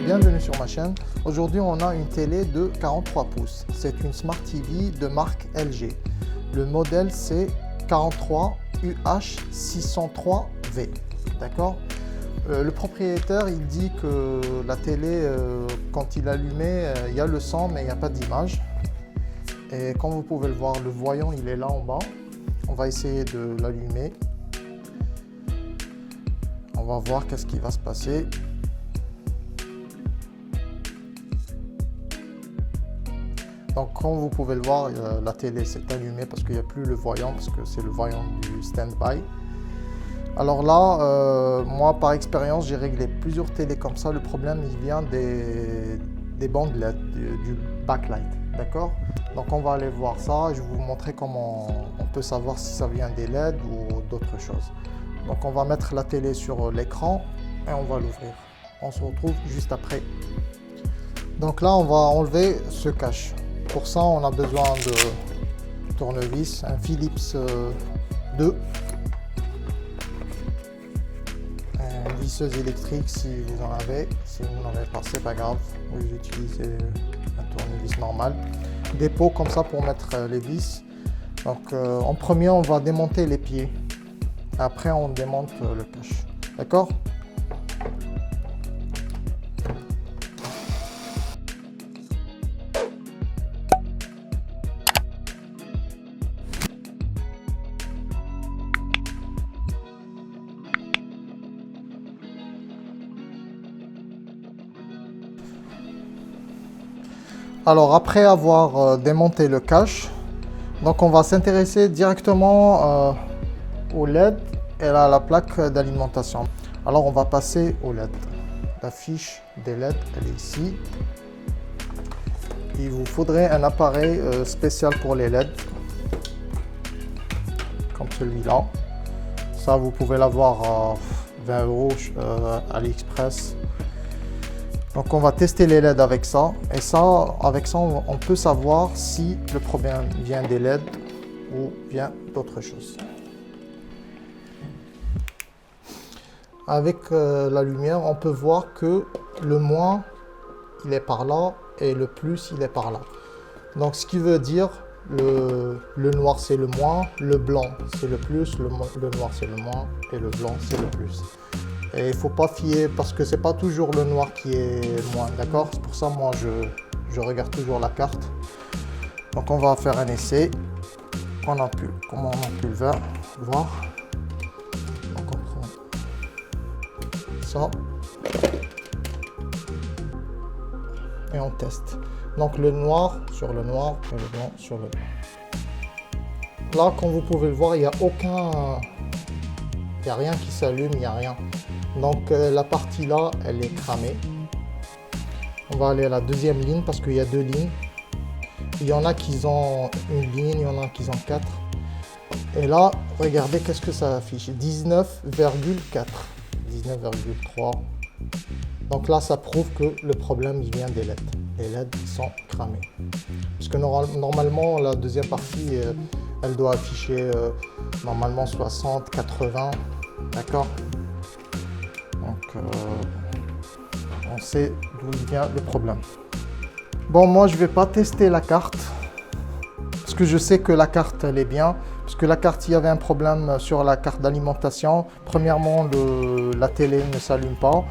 bienvenue sur ma chaîne. Aujourd'hui on a une télé de 43 pouces. C'est une Smart TV de marque LG. Le modèle c'est 43 UH603V. D'accord. Le propriétaire il dit que la télé quand il allumait il y a le son mais il n'y a pas d'image. Et comme vous pouvez le voir, le voyant il est là en bas. On va essayer de l'allumer. On va voir qu'est-ce qui va se passer. Donc comme vous pouvez le voir, la télé s'est allumée parce qu'il n'y a plus le voyant, parce que c'est le voyant du stand-by. Alors là, moi par expérience, j'ai réglé plusieurs télés comme ça. Le problème, il vient des bandes LED, du backlight. D'accord? Donc on va aller voir ça et je vais vous montrer comment on peut savoir si ça vient des LED ou d'autres choses. Donc on va mettre la télé sur l'écran et on va l'ouvrir. On se retrouve juste après. Donc là, on va enlever ce cache. Pour ça, on a besoin de tournevis, un Philips 2, une visseuse électrique si vous en avez. Si vous n'en avez pas, c'est pas grave. Moi, j'utilise un tournevis normal. Des pots comme ça pour mettre les vis. Donc, en premier, on va démonter les pieds. Après, on démonte le cache. D'accord ? Alors après avoir démonté le cache, donc on va s'intéresser directement au LED et à la plaque d'alimentation. Alors on va passer au LED. La fiche des LED, elle est ici. Il vous faudrait un appareil spécial pour les LED, comme celui-là. Ça vous pouvez l'avoir à 20 € à AliExpress. Donc on va tester les LED avec ça, et ça, avec ça, on peut savoir si le problème vient des LED ou vient d'autre chose. Avec la lumière, on peut voir que le moins, il est par là, et le plus, il est par là. Donc ce qui veut dire, le noir c'est le moins, le blanc c'est le plus, le noir c'est le moins, et le blanc c'est le plus. Et il ne faut pas fier parce que c'est pas toujours le noir qui est moins, d'accord? C'est pour ça moi je regarde toujours la carte. Donc on va faire un essai. Comment on a pu le voir. Donc on prend ça et on teste. Donc le noir sur le noir et le blanc sur le blanc. Là, comme vous pouvez le voir, il n'y a rien qui s'allume, il n'y a rien. Donc la partie là, elle est cramée. On va aller à la deuxième ligne parce qu'il y a deux lignes. Il y en a qui ont une ligne, il y en a qui ont 4. Et là, regardez qu'est-ce que ça affiche. 19,4. 19,3. Donc là, ça prouve que le problème il vient des LED. Les LED sont cramés. Parce que normalement, la deuxième partie, elle doit afficher normalement 60, 80. D'accord? Donc, on sait d'où vient le problème. Bon, moi, je ne vais pas tester la carte. Parce que je sais que la carte, elle est bien. Parce que la carte, il y avait un problème sur la carte d'alimentation. Premièrement, la télé ne s'allume pas.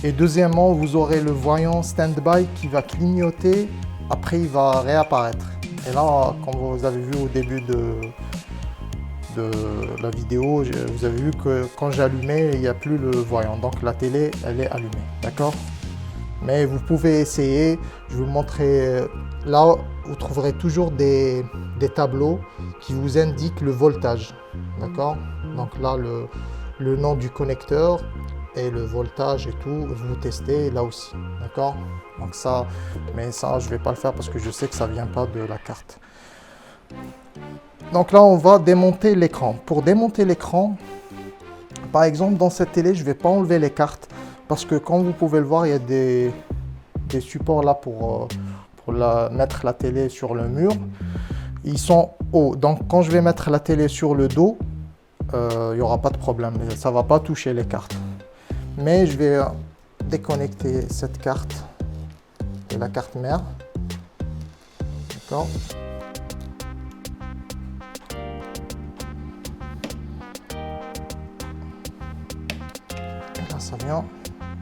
Et deuxièmement, vous aurez le voyant stand-by qui va clignoter. Après, il va réapparaître. Et là, comme vous avez vu au début de la vidéo, vous avez vu que quand j'allumais, il n'y a plus le voyant. Donc la télé, elle est allumée. D'accord? Mais vous pouvez essayer. Je vais vous montrer. Là, vous trouverez toujours des tableaux qui vous indiquent le voltage. D'accord? Donc là, le nom du connecteur et le voltage et tout, vous testez là aussi. D'accord? Donc ça, mais ça, je ne vais pas le faire parce que je sais que ça ne vient pas de la carte. Donc là, on va démonter l'écran. Pour démonter l'écran, par exemple, dans cette télé, je ne vais pas enlever les cartes parce que comme vous pouvez le voir, il y a des supports là pour mettre la télé sur le mur. Ils sont hauts. Donc quand je vais mettre la télé sur le dos, il n'y aura pas de problème. Ça ne va pas toucher les cartes. Mais je vais déconnecter cette carte de la carte mère. D'accord. Et là, ça vient.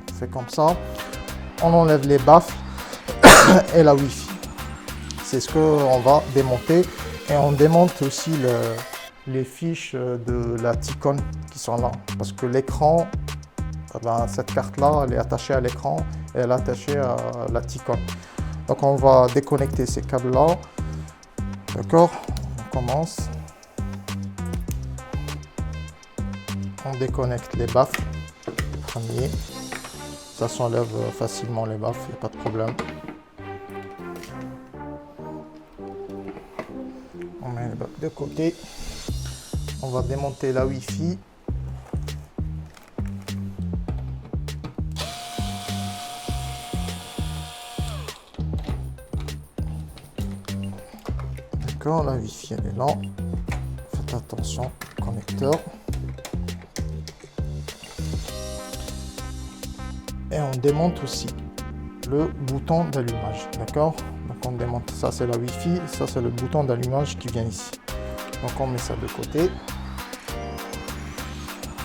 On fait comme ça. On enlève les baffles et la Wi-Fi. C'est ce qu'on va démonter. Et on démonte aussi les fiches de la Ticon qui sont là. Parce que l'écran, cette carte-là, elle est attachée à l'écran et elle est attachée à la Ticon. Donc on va déconnecter ces câbles-là. D'accord? On commence. On déconnecte les baffles. Premier. Ça s'enlève facilement les baffles, il n'y a pas de problème. On met les baffles de côté. On va démonter la Wi-Fi. D'accord, la Wi-Fi elle est là. Faites attention au connecteur. Et on démonte aussi le bouton d'allumage, d'accord? Donc on démonte, ça c'est la Wi-Fi, ça c'est le bouton d'allumage qui vient ici. Donc on met ça de côté.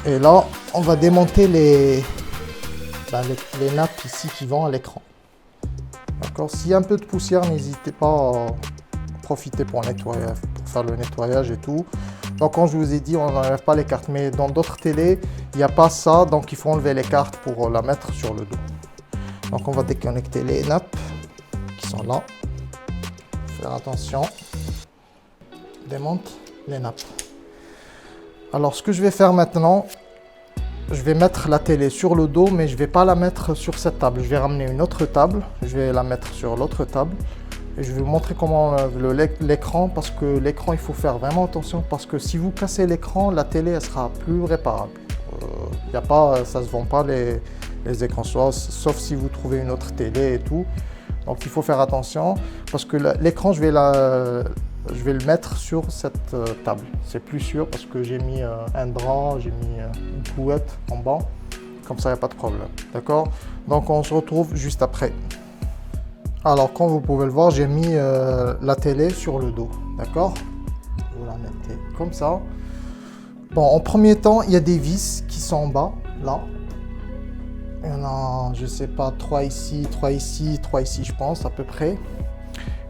Et là, on va démonter les nappes ici qui vont à l'écran. D'accord? S'il y a un peu de poussière, n'hésitez pas à profiter pour nettoyer, pour faire le nettoyage et tout. Donc comme je vous ai dit, on n'enlève pas les cartes, mais dans d'autres télés, il n'y a pas ça, donc il faut enlever les cartes pour la mettre sur le dos. Donc on va déconnecter les nappes qui sont là. Faire attention. Démonte les nappes. Alors ce que je vais faire maintenant, je vais mettre la télé sur le dos, mais je ne vais pas la mettre sur cette table. Je vais ramener une autre table, je vais la mettre sur l'autre table. Et je vais vous montrer comment on enlève l'écran, parce que l'écran, il faut faire vraiment attention, parce que si vous cassez l'écran, la télé, elle sera plus réparable. Y a pas, ça se vend pas les écrans, sauf si vous trouvez une autre télé et tout. Donc il faut faire attention, parce que l'écran, je vais le mettre sur cette table. C'est plus sûr, parce que j'ai mis un drap, j'ai mis une couette en bas. Comme ça, il n'y a pas de problème. D'accord? Donc on se retrouve juste après. Alors, comme vous pouvez le voir, j'ai mis la télé sur le dos, d'accord? Vous la mettez comme ça. Bon, en premier temps, il y a des vis qui sont en bas, là. Il y en a, je sais pas, 3 ici, 3 ici, 3 ici, je pense, à peu près.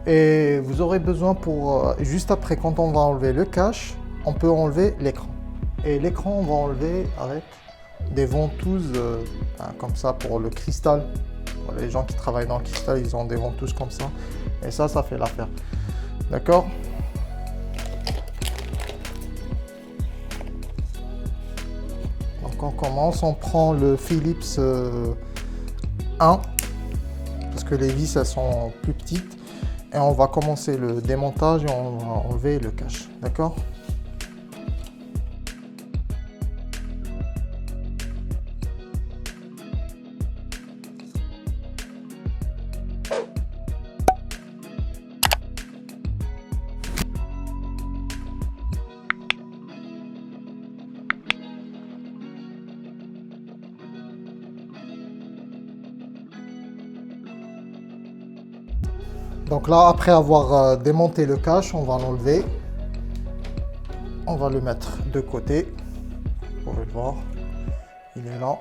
Et vous aurez besoin pour, juste après, quand on va enlever le cache, on peut enlever l'écran. Et l'écran, on va enlever avec des ventouses, comme ça, pour le cristal. Les gens qui travaillent dans le cristal, ils ont des ventouses comme ça. Et ça fait l'affaire. D'accord? Donc on commence, on prend le Philips 1, parce que les vis, elles sont plus petites. Et on va commencer le démontage et on va enlever le cache. D'accord? Donc là, après avoir démonté le cache, on va l'enlever. On va le mettre de côté. Vous pouvez le voir, il est là.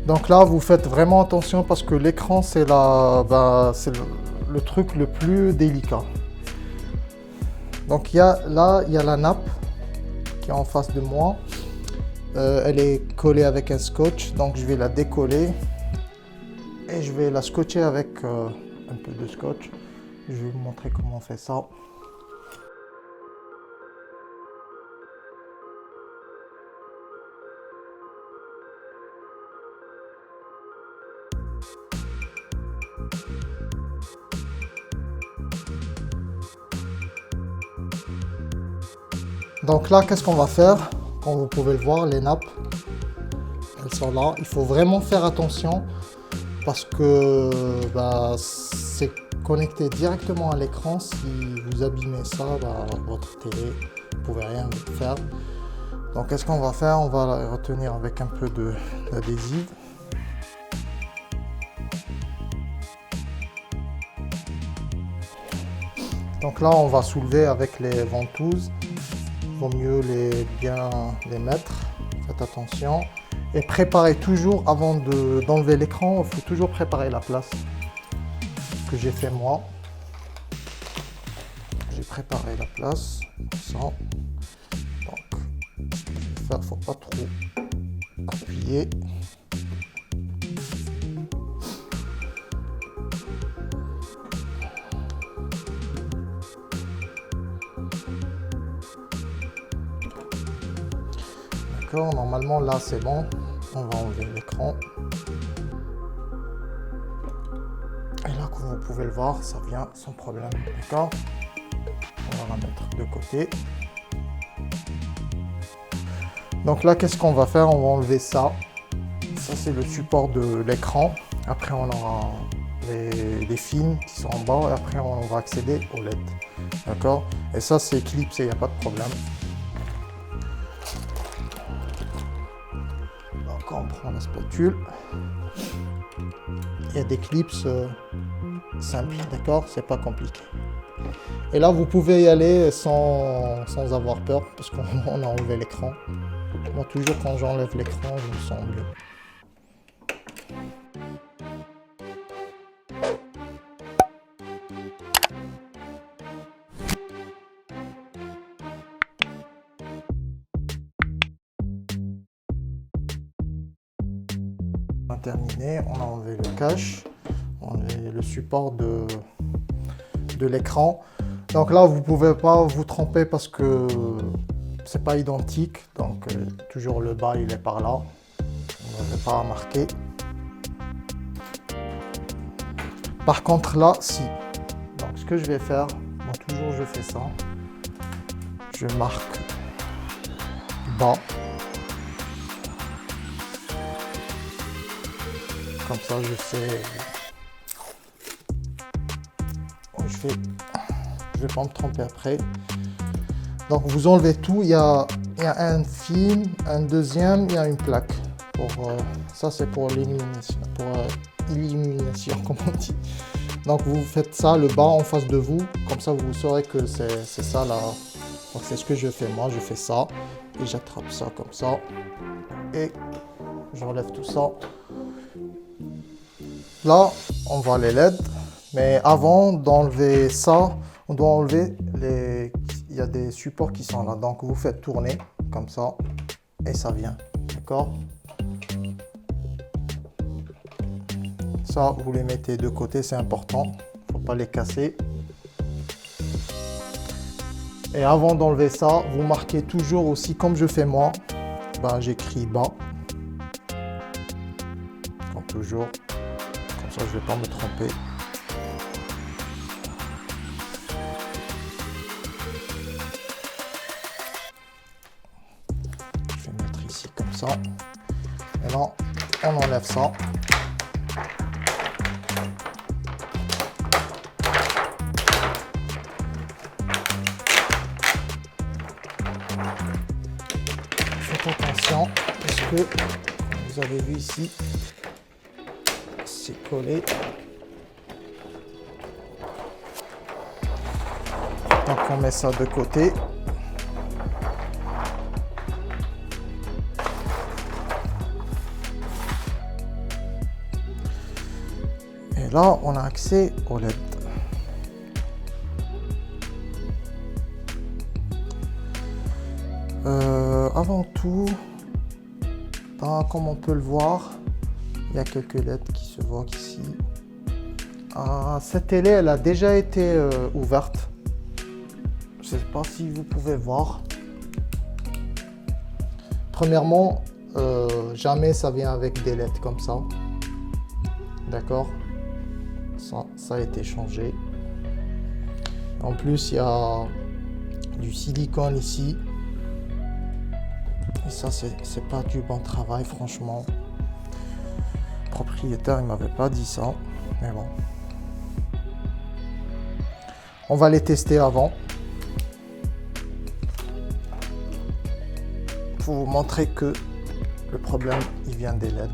Donc là, vous faites vraiment attention parce que l'écran, c'est le truc le plus délicat. Donc là, il y a la nappe qui est en face de moi. Elle est collée avec un scotch, donc je vais la décoller. Et je vais la scotcher avec un peu de scotch. Je vais vous montrer comment on fait ça. Donc là, qu'est-ce qu'on va faire? Comme vous pouvez le voir, les nappes, elles sont là. Il faut vraiment faire attention parce que c'est connecté directement à l'écran. Si vous abîmez ça, votre télé, vous ne pouvez rien faire. Donc qu'est-ce qu'on va faire? On va la retenir avec un peu d'adhésif. Donc là, on va soulever avec les ventouses. Il vaut mieux bien les mettre. Faites attention. Et préparez toujours, avant d'enlever l'écran, il faut toujours préparer la place. Ce que j'ai fait moi. J'ai préparé la place. Comme ça. Donc, il ne faut pas trop appuyer. Normalement là c'est bon, on va enlever l'écran et là comme vous pouvez le voir ça vient sans problème, d'accord. On va la mettre de côté. Donc là qu'est-ce qu'on va faire? On va enlever ça c'est le support de l'écran. Après on aura les fils qui sont en bas et après on va accéder au LED, d'accord. Et ça c'est clipsé, il n'y a pas de problème. On prend la spatule, il y a des clips simples, d'accord, c'est pas compliqué. Et là vous pouvez y aller sans avoir peur parce qu'on a enlevé l'écran. Moi toujours quand j'enlève l'écran je me sens mieux. Terminé, on a enlevé le cache, on a enlevé le support de l'écran. Donc là vous pouvez pas vous tromper parce que c'est pas identique, donc toujours le bas il est par là, on n'avait pas à marquer. Par contre là si, donc ce que je vais faire, moi toujours je fais ça, je marque bas. Comme ça, je sais. Je vais pas me tromper après. Donc, vous enlevez tout. Il y a un film, un deuxième, il y a une plaque. Ça, c'est pour l'illumination. Comme on dit. Donc, vous faites ça, le bas en face de vous. Comme ça, vous saurez que c'est ça là. Donc, c'est ce que je fais. Moi, je fais ça. Et j'attrape ça comme ça. Et j'enlève tout ça. Là, on va les LED, mais avant d'enlever ça, on doit enlever il y a des supports qui sont là. Donc, vous faites tourner comme ça et ça vient, d'accord. Ça, vous les mettez de côté, c'est important. Il ne faut pas les casser. Et avant d'enlever ça, vous marquez toujours aussi, comme je fais moi, j'écris bas, comme toujours. Je ne vais pas me tromper. Je vais mettre ici comme ça. Et là, on enlève ça. Faites attention parce que vous avez vu ici. C'est collé. Donc on met ça de côté. Et là on a accès au LED. Avant tout, comme on peut le voir, il y a quelques LED qui se voient ici. Cette télé, elle a déjà été ouverte. Je ne sais pas si vous pouvez voir. Premièrement, jamais ça vient avec des LED comme ça. D'accord? Ça a été changé. En plus, il y a du silicone ici. Et ça, c'est pas du bon travail, franchement. Le propriétaire, il m'avait pas dit ça. Mais bon. On va les tester avant. faut vous montrer que le problème, il vient des LED.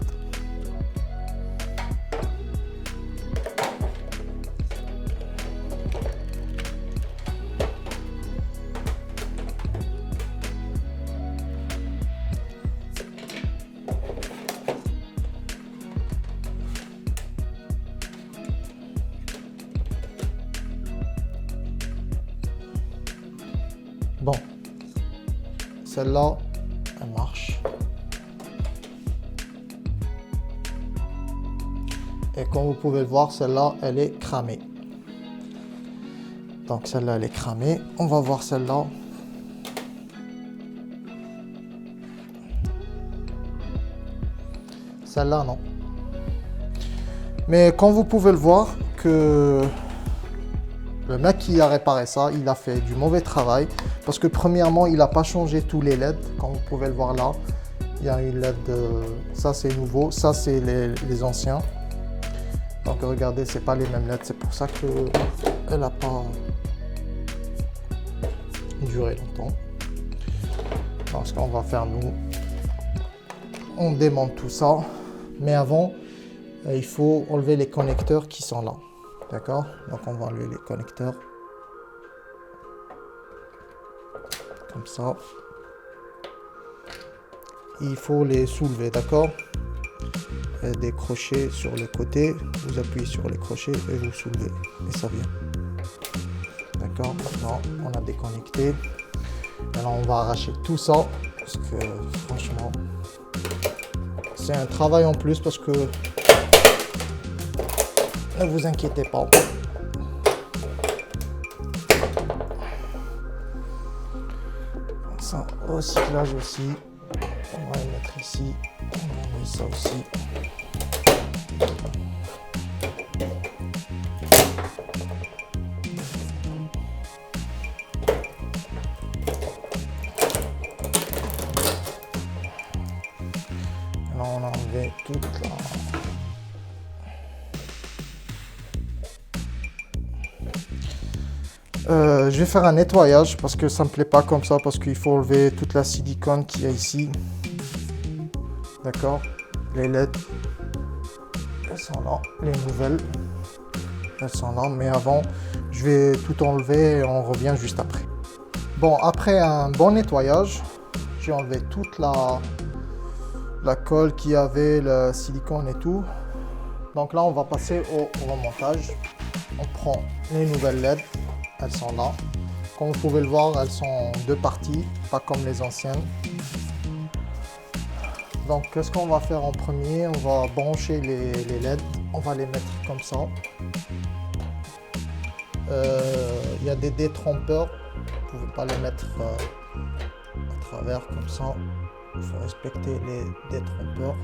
Bon, celle-là, elle marche. Et comme vous pouvez le voir, celle-là, elle est cramée. Donc celle-là, elle est cramée. On va voir celle-là. Celle-là, non. Mais comme vous pouvez le voir, que le mec qui a réparé ça, il a fait du mauvais travail. Parce que premièrement, il n'a pas changé tous les LED. Comme vous pouvez le voir là, il y a une LED, ça c'est nouveau, ça c'est les anciens. Donc regardez, c'est pas les mêmes LED, c'est pour ça qu'elle n'a pas duré longtemps. Donc ce qu'on va faire nous, on démonte tout ça. Mais avant, il faut enlever les connecteurs qui sont là. D'accord? Donc on va enlever les connecteurs. Comme ça. Il faut les soulever, d'accord? Des crochets sur le côté, vous appuyez sur les crochets et vous soulevez. Et ça vient. D'accord? Maintenant, on a déconnecté. Maintenant, on va arracher tout ça. Parce que franchement, c'est un travail en plus parce que ne vous inquiétez pas. Ça, recyclage aussi. On va le mettre ici. On va mettre ça aussi. Là, on a enlevé toute la... je vais faire un nettoyage parce que ça me plaît pas comme ça, parce qu'il faut enlever toute la silicone qu'il y a ici. D'accord? Les LED, elles sont là, les nouvelles, elles sont là, mais avant, je vais tout enlever et on revient juste après. Bon, après un bon nettoyage, j'ai enlevé toute la colle qu'il y avait, le silicone et tout. Donc là, on va passer au remontage. On prend les nouvelles LED. Elles sont là. Comme vous pouvez le voir, elles sont en deux parties, pas comme les anciennes. Donc, qu'est-ce qu'on va faire en premier? On va brancher les LED. On va les mettre comme ça. Il y a des détrompeurs. Vous ne pouvez pas les mettre à travers comme ça. Il faut respecter les détrompeurs.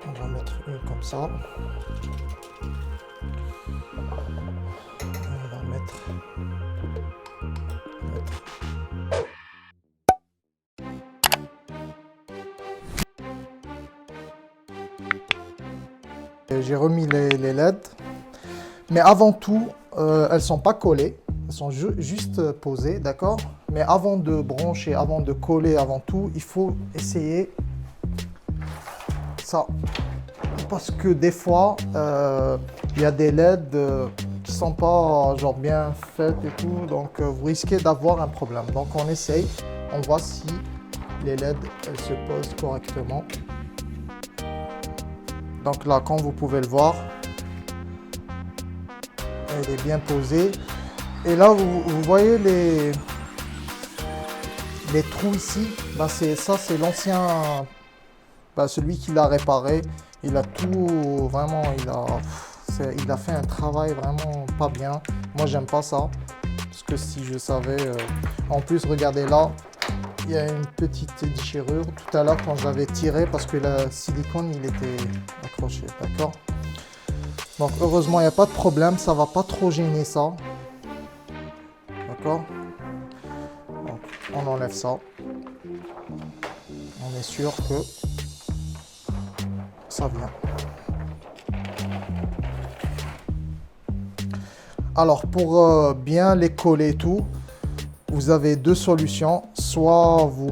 On va mettre une comme ça. On va mettre. J'ai remis les LED, mais avant tout, elles sont pas collées, elles sont juste posées, d'accord? Mais avant de brancher, avant de coller, avant tout, il faut essayer ça, parce que des fois, il y a des LED qui sont pas genre bien faites et tout, donc vous risquez d'avoir un problème. Donc on essaye, on voit si les LED elles se posent correctement. Donc là, comme vous pouvez le voir, elle est bien posée. Et là, vous voyez les trous ici. Ben ça, c'est l'ancien, celui qui l'a réparé. Il a tout, vraiment, il a fait un travail vraiment pas bien. Moi, j'aime pas ça. Parce que si je savais... En plus, regardez là. Il y a une petite déchirure tout à l'heure quand j'avais tiré parce que le silicone il était accroché, d'accord? Donc heureusement il n'y a pas de problème, ça va pas trop gêner ça, d'accord? Donc on enlève ça, on est sûr que ça vient. Alors pour bien les coller et tout, vous avez deux solutions. Soit vous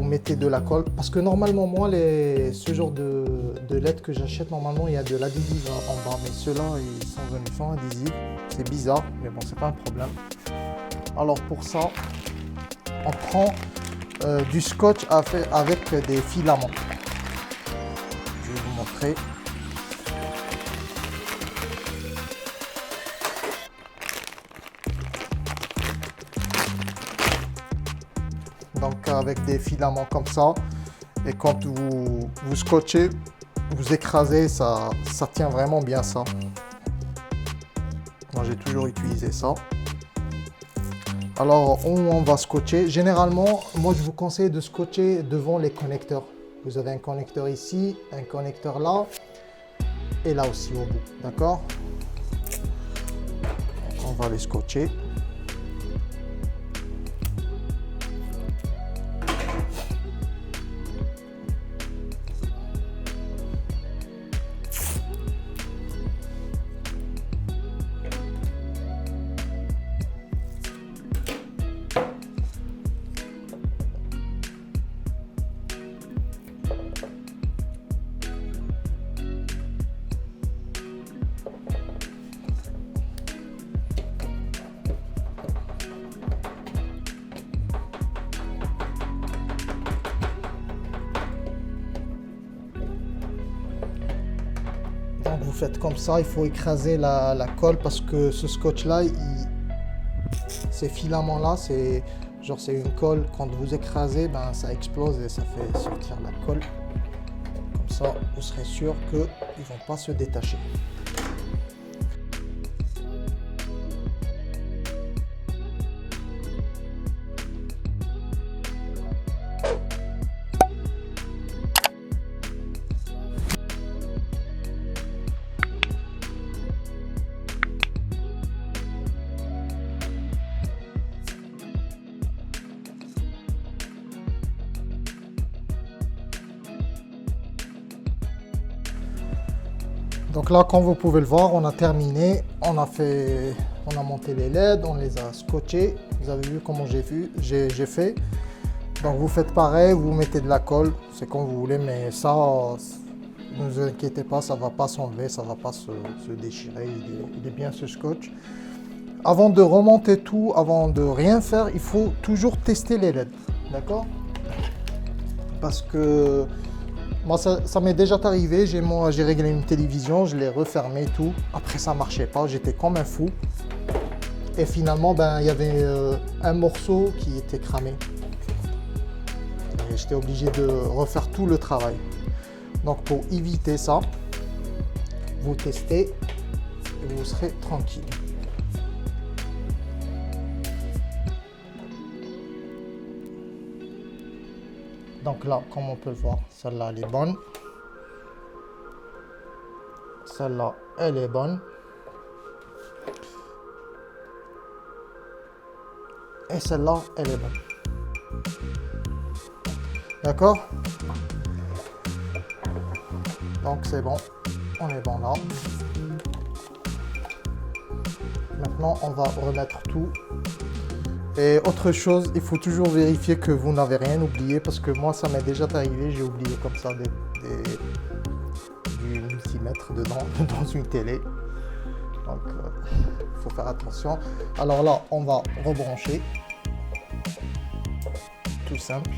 mettez de la colle, parce que normalement, moi, ce genre de LED que j'achète, normalement, il y a de l'adhésif en bas. Mais ceux-là, ils sont venus sans adhésif. C'est bizarre, mais bon, c'est pas un problème. Alors pour ça, on prend du scotch avec des filaments. Je vais vous montrer. Donc avec des filaments comme ça, et quand vous scotchez, vous écrasez, ça tient vraiment bien ça. Moi j'ai toujours utilisé ça. Alors on va scotcher. Généralement, moi je vous conseille de scotcher devant les connecteurs. Vous avez un connecteur ici, un connecteur là, et là aussi au bout, d'accord? On va les scotcher. Donc vous faites comme ça, il faut écraser la colle parce que ce scotch là, ces filaments là, c'est une colle, quand vous écrasez, ben, ça explose et ça fait sortir la colle. Comme ça, vous serez sûr qu'ils ne vont pas se détacher. Donc là, comme vous pouvez le voir, on a terminé, on a monté les LED, on les a scotchés. Vous avez vu comment j'ai fait. Donc vous faites pareil, vous mettez de la colle, c'est comme vous voulez, mais ça, ne vous inquiétez pas, ça ne va pas s'enlever, ça ne va pas se déchirer, il est bien ce scotch. Avant de remonter tout, avant de rien faire, il faut toujours tester les LED, d'accord? Parce que moi, ça m'est déjà arrivé, j'ai réglé une télévision, je l'ai refermé tout. Après, ça ne marchait pas, j'étais comme un fou. Et finalement, ben, il y avait un morceau qui était cramé. Et j'étais obligé de refaire tout le travail. Donc, pour éviter ça, vous testez et vous serez tranquille. Donc là, comme on peut le voir, celle-là, elle est bonne. Celle-là, elle est bonne. Et celle-là, elle est bonne. D'accord? Donc c'est bon. On est bon là. Maintenant, on va remettre tout. Et autre chose, il faut toujours vérifier que vous n'avez rien oublié parce que moi, ça m'est déjà arrivé, j'ai oublié comme ça du multimètre dedans, dans une télé. Donc, il faut faire attention. Alors là, on va rebrancher. Tout simple.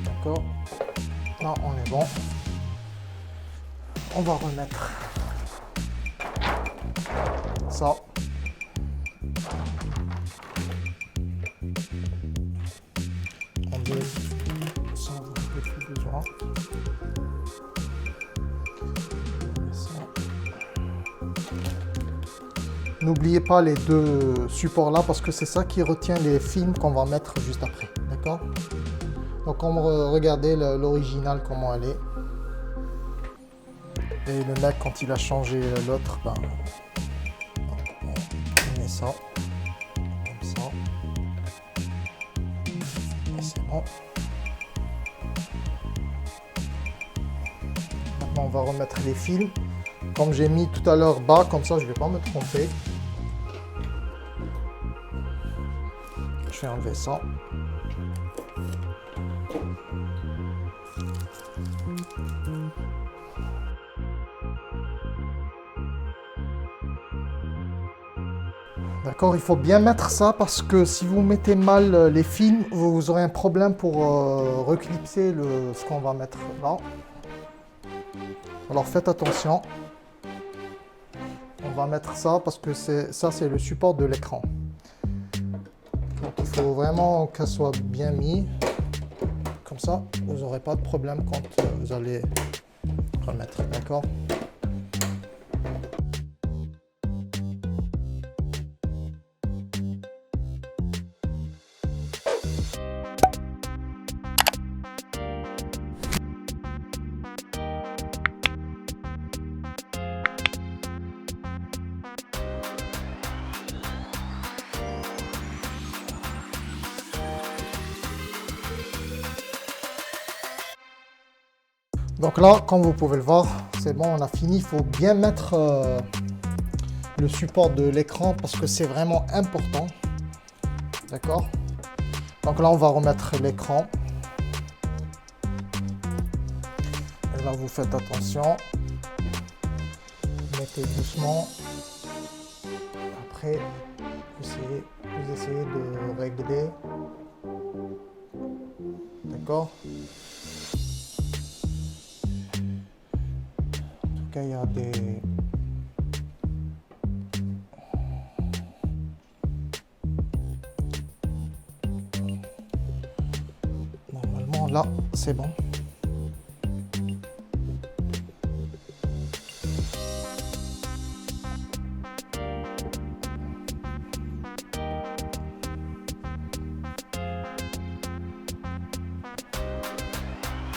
D'accord. Là, on est bon. On va remettre ça. On dit ça, vous n'avez plus besoin. N'oubliez pas les deux supports là parce que c'est ça qui retient les films qu'on va mettre juste après. D'accord? Donc on va regarder l'original comment elle est. Et le mec quand il a changé l'autre, ben, on met ça. Comme ça. Et c'est bon. Maintenant, on va remettre les films. Comme j'ai mis tout à l'heure bas, comme ça, je ne vais pas me tromper. Je vais enlever ça. D'accord, il faut bien mettre ça parce que si vous mettez mal les films, vous aurez un problème pour reclipser ce qu'on va mettre là. Alors faites attention. On va mettre ça parce que ça c'est le support de l'écran. Donc il faut vraiment qu'elle soit bien mise. Comme ça, vous n'aurez pas de problème quand vous allez remettre. D'accord ? Donc là, comme vous pouvez le voir, c'est bon, on a fini. Il faut bien mettre le support de l'écran parce que c'est vraiment important. D'accord? Donc là, on va remettre l'écran. Et là, vous faites attention. Mettez doucement. Après, vous essayez de régler. D'accord? Il y a des... Normalement, là, c'est bon.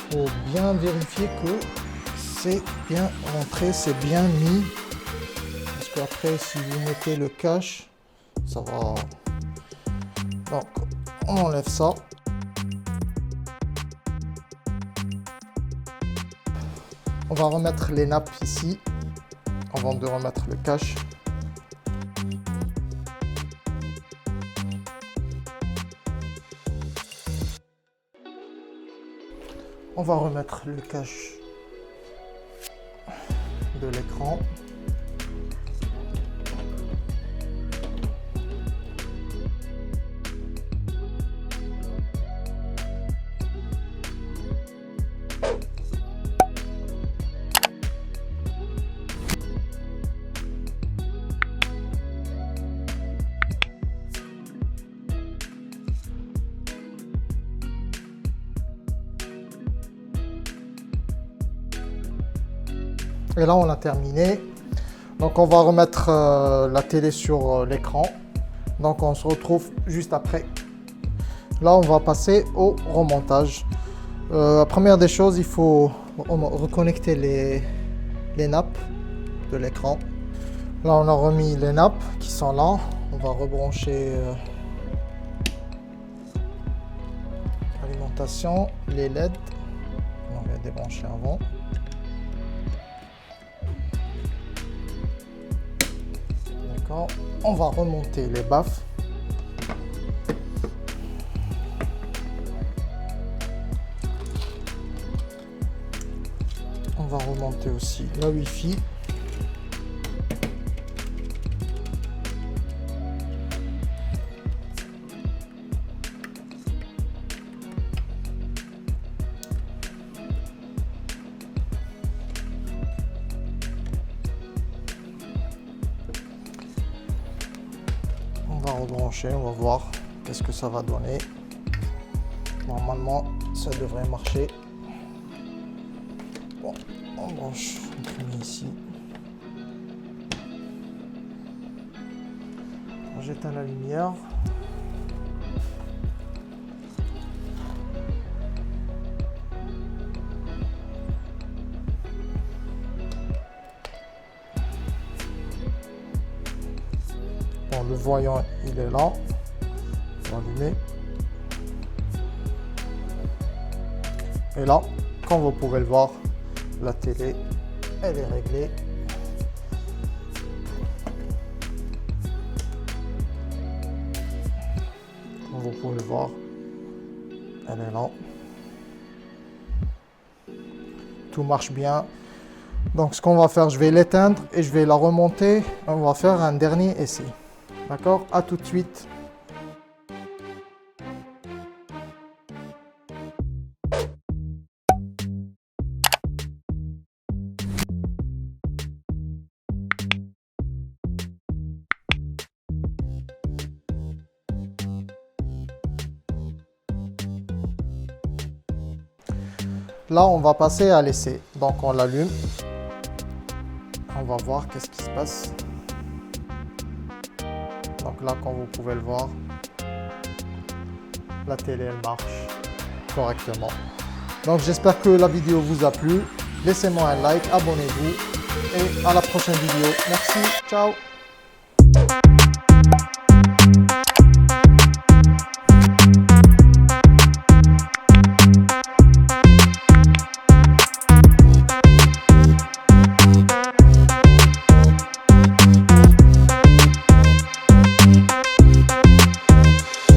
Il faut bien vérifier que c'est bien rentré, c'est bien mis. Parce qu'après, si vous mettez le cache, ça va... Donc, on enlève ça. On va remettre les nappes ici, avant de remettre le cache. On va remettre le cache de l'écran. Et là, on a terminé. Donc, on va remettre la télé sur l'écran. Donc, on se retrouve juste après. Là, on va passer au remontage. La première des choses, il faut reconnecter les nappes de l'écran. Là, on a remis les nappes qui sont là. On va rebrancher l'alimentation, les LED. On va les débrancher avant. On va remonter les baffes. On va remonter aussi la Wi-Fi. On va rebrancher, on va voir qu'est-ce que ça va donner. Normalement, ça devrait marcher. Bon, on branche le premier ici. J'éteins la lumière. Bon, le voyant, il est là. On va allumer. Et là, comme vous pouvez le voir, la télé, elle est réglée. Comme vous pouvez le voir, elle est là. Tout marche bien. Donc ce qu'on va faire, je vais l'éteindre et je vais la remonter. On va faire un dernier essai. D'accord? À tout de suite. Là, on va passer à l'essai. Donc, on l'allume. On va voir qu'est-ce qui se passe. Donc là, comme vous pouvez le voir, la télé, elle marche correctement. Donc, j'espère que la vidéo vous a plu. Laissez-moi un like, abonnez-vous et à la prochaine vidéo. Merci, ciao!